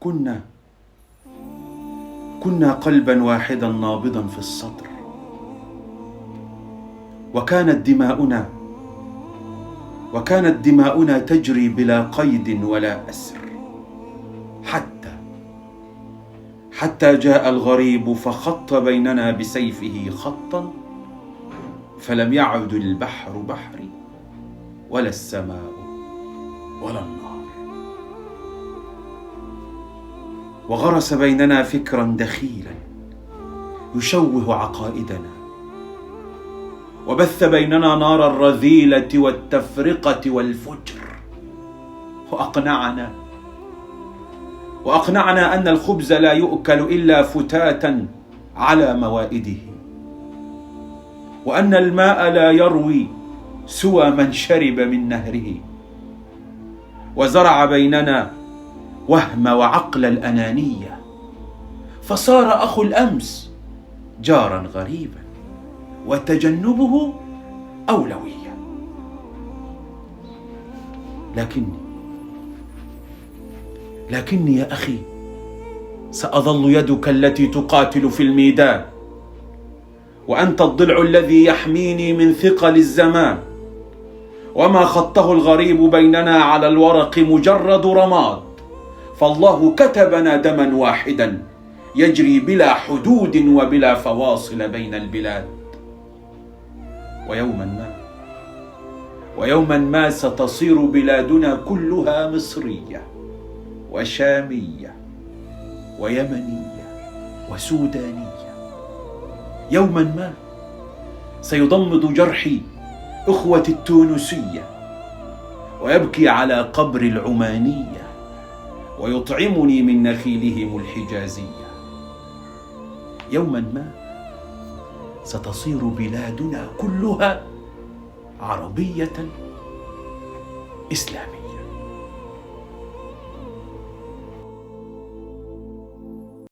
كنا قلبا واحدا نابضا في الصدر، وكانت دماؤنا تجري بلا قيد ولا أسر، حتى جاء الغريب فخط بيننا بسيفه خطا، فلم يعد البحر بحري ولا السماء ولا النار، وغرس بيننا فكرا دخيلا يشوه عقائدنا، وبث بيننا نار الرذيلة والتفرقة والفجر، وأقنعنا أن الخبز لا يؤكل إلا فتاتا على موائده، وأن الماء لا يروي سوى من شرب من نهره، وزرع بيننا وهم وعقل الأنانية، فصار أخو الأمس جارا غريبا وتجنبه أولوية. لكني يا أخي سأظل يدك التي تقاتل في الميدان، وأنت الضلع الذي يحميني من ثقل الزمان، وما خطه الغريب بيننا على الورق مجرد رماد، فالله كتبنا دما واحدا يجري بلا حدود وبلا فواصل بين البلاد. ويوما ما ستصير بلادنا كلها مصرية وشامية ويمنية وسودانية. يوما ما سيضمد جرحي أخوتي التونسية، ويبكي على قبر العمانية، ويطعمني من نخيلهم الحجازية. يوما ما ستصير بلادنا كلها عربية إسلامية.